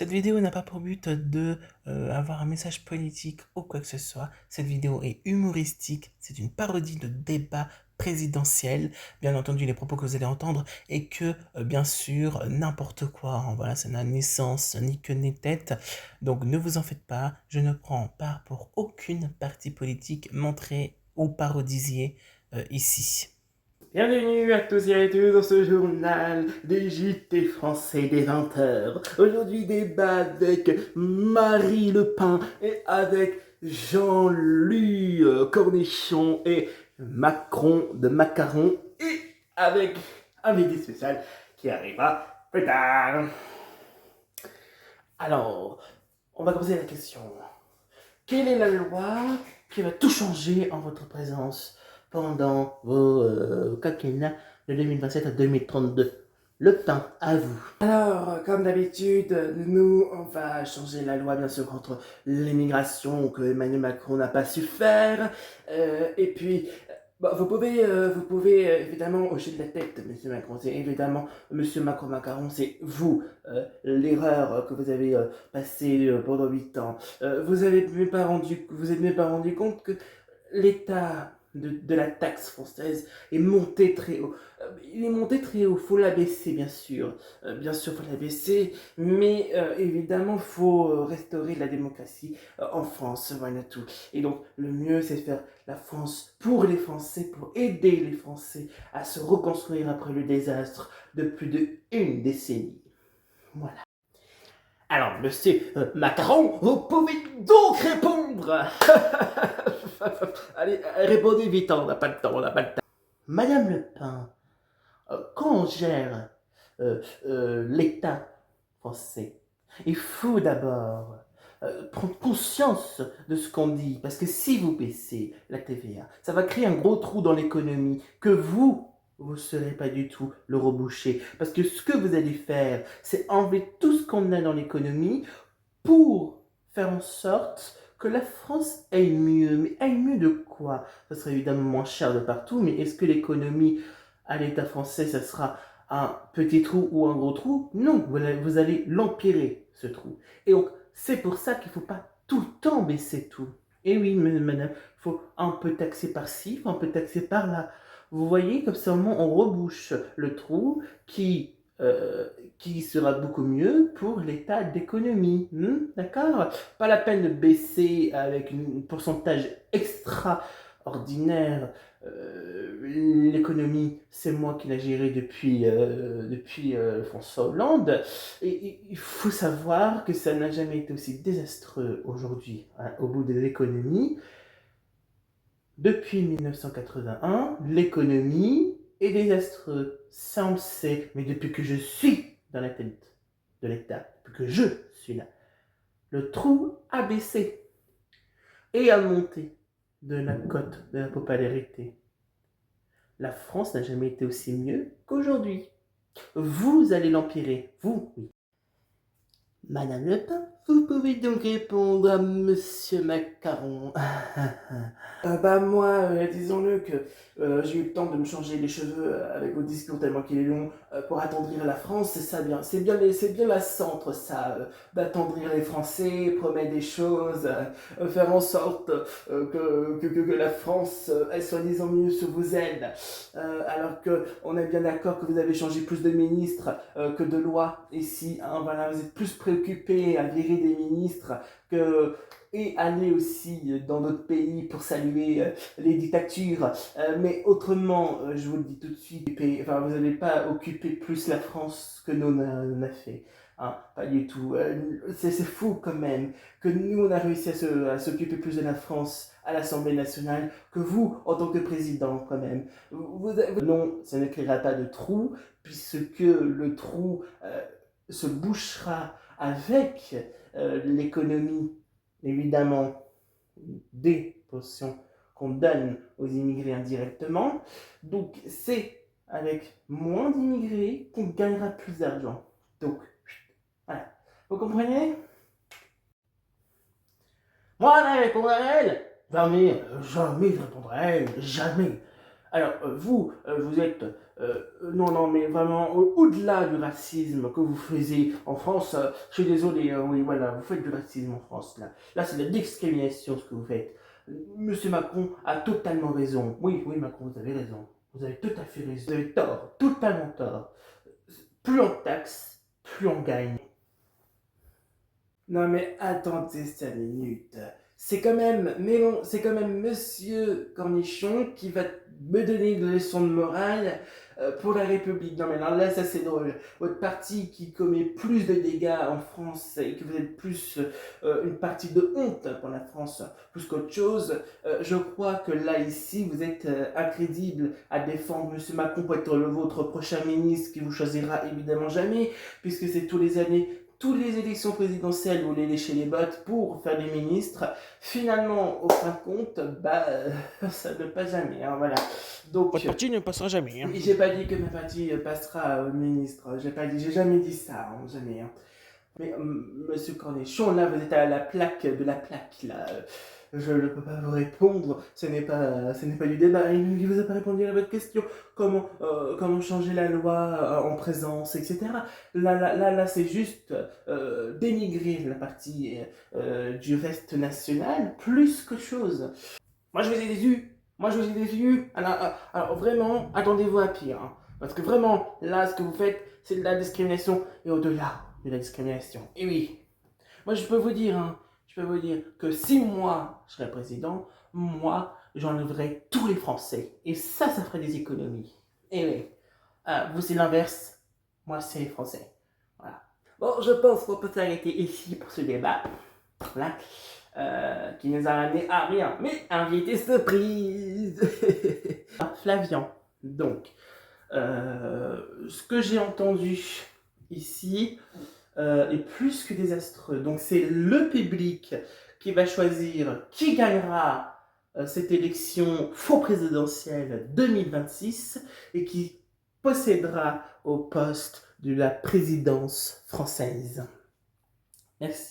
Cette vidéo n'a pas pour but de avoir un message politique ou quoi que ce soit. Cette vidéo est humoristique, c'est une parodie de débat présidentiel. Bien entendu, les propos que vous allez entendre et que, bien sûr, n'importe quoi, hein, voilà, ça n'a ni sens, ni queue, ni tête. Donc ne vous en faites pas, je ne prends part pour aucune parti politique montrée ou parodisiée ici. Bienvenue à tous et à tous dans ce journal des JT français des 20h. Aujourd'hui, débat avec Marie Le Pen et avec Jean-Louis Cornichon et Macron de Macaron et avec un invité spécial qui arrivera plus tard. Alors, on va poser la question. Quelle est la loi qui va tout changer en votre présence pendant vos quinquennats de 2027 à 2032? Le temps à vous. Alors, comme d'habitude, nous, on va changer la loi, bien sûr, contre l'immigration que Emmanuel Macron n'a pas su faire. Et puis, vous pouvez évidemment hocher de la tête, Monsieur Macron. C'est évidemment Monsieur Macron-Macaron, c'est vous, l'erreur que vous avez passée pendant 8 ans. Vous êtes même pas rendu compte que l'état de la taxe française est monté très haut. Il est monté très haut, faut l'abaisser bien sûr. Bien sûr, faut l'abaisser, mais évidemment, faut restaurer la démocratie en France, voilà tout. Et donc, le mieux, c'est de faire la France pour les Français, pour aider les Français à se reconstruire après le désastre de plus d'une décennie. Voilà. Alors, monsieur Macron, vous pouvez donc répondre. Allez, répondez vite, on n'a pas le temps, on n'a pas le temps. Madame Le Pen, quand on gère l'État français, il faut d'abord prendre conscience de ce qu'on dit. Parce que si vous baissez la TVA, ça va créer un gros trou dans l'économie que vous ne serez pas du tout le reboucher. Parce que ce que vous allez faire, c'est enlever tout ce qu'on a dans l'économie pour faire en sorte que la France aille mieux. Mais aille mieux de quoi? Ça serait évidemment moins cher de partout, mais est-ce que l'économie à l'État français, ça sera un petit trou ou un gros trou? Non, vous allez l'empirer, ce trou. Et donc, c'est pour ça qu'il ne faut pas tout le temps baisser tout. Et oui, madame, il faut un peu taxer par-ci, un peu taxer par-là. Vous voyez, comme ça, on rebouche le trou qui sera beaucoup mieux pour l'état d'économie. D'accord? Pas la peine de baisser avec un pourcentage extraordinaire. L'économie, c'est moi qui l'ai gérée depuis François Hollande. Et il faut savoir que ça n'a jamais été aussi désastreux aujourd'hui, hein, au bout de l'économie. Depuis 1981, l'économie est désastreuse. Ça, on le sait. Mais depuis que je suis dans la tête de l'État, depuis que je suis là, le trou a baissé et a monté de la cote de la popularité. La France n'a jamais été aussi mieux qu'aujourd'hui. Vous allez l'empirer, vous, oui. Madame Le Pen, vous pouvez donc répondre à Monsieur Macaron. Moi, disons-le que j'ai eu le temps de me changer les cheveux avec vos discours tellement qu'il est long pour attendrir la France, c'est ça bien. C'est bien la centre, ça, d'attendrir les Français, promettre des choses, faire en sorte que la France est soi-disant mieux sur vos ailes. Alors qu'on est bien d'accord que vous avez changé plus de ministres que de lois ici. Hein, voilà, vous êtes plus préoccupés à virer des ministres que et aller aussi dans d'autres pays pour saluer les dictatures. Mais autrement, je vous le dis tout de suite, vous n'allez pas occuper plus la France que nous on a fait. Hein, pas du tout. C'est fou quand même que nous on a réussi à s'occuper plus de la France à l'Assemblée nationale que vous en tant que président quand même. Non, ça ne créera pas de trou puisque le trou se bouchera avec l'économie évidemment des pensions qu'on donne aux immigrés indirectement. Donc c'est avec moins d'immigrés qu'on gagnera plus d'argent. Donc voilà. Vous comprenez? Moi, je répondrai à elle. Jamais, jamais je répondrai à elle. Jamais. Alors, vous êtes... non, non, mais vraiment, au-delà du racisme que vous faisiez en France, je suis désolé, oui, voilà, vous faites du racisme en France, là. Là, c'est de la discrimination, ce que vous faites. Monsieur Macron a totalement raison. Oui, oui, Macron, vous avez raison. Vous avez tout à fait raison. Vous avez tort, totalement tort. Plus on taxe, plus on gagne. Non mais attendez 5 minutes. C'est quand même Monsieur Cornichon qui va me donner une leçon de morale pour la République. Non mais là ça c'est drôle. Votre parti qui commet plus de dégâts en France et que vous êtes plus une partie de honte pour la France plus qu'autre chose. Je crois que là ici vous êtes incrédible à défendre Monsieur Macron pour être le vôtre prochain ministre qui vous choisira évidemment jamais puisque c'est tous les années toutes les élections présidentielles, vous les léchez les bottes pour faire des ministres. Finalement, au fin de compte, ça ne passe jamais. Hein, voilà. Donc, Votre parti ne passera jamais. Hein. oui, j'ai pas dit que ma partie passera ministre. J'ai jamais dit ça, hein, jamais. Hein. Mais Monsieur Cornichon, là, vous êtes à la plaque de la plaque, là. Je ne peux pas vous répondre. Ce n'est pas du débat. Il ne vous a pas répondu à votre question. Comment changer la loi en présence, etc. Là, c'est juste dénigrer la partie du reste national plus que chose. Moi, je vous ai déçu. Moi, je vous ai déçu. Alors vraiment, attendez-vous à pire. Hein. Parce que vraiment, là, ce que vous faites, c'est de la discrimination et au-delà de la discrimination. Et oui, moi, je peux vous dire, hein, que si moi, je serais président, moi, j'enlèverais tous les Français. Et ça ferait des économies. Et oui, vous, c'est l'inverse. Moi, c'est les Français. Voilà. Bon, je pense qu'on peut s'arrêter ici pour ce débat. Voilà. Qui nous a amené à rien. Mais invité surprise. Flavian. Donc, ce que j'ai entendu ici est plus que désastreux. Donc, c'est le public qui va choisir qui gagnera cette élection faux présidentielle 2026 et qui possédera au poste de la présidence française. Merci.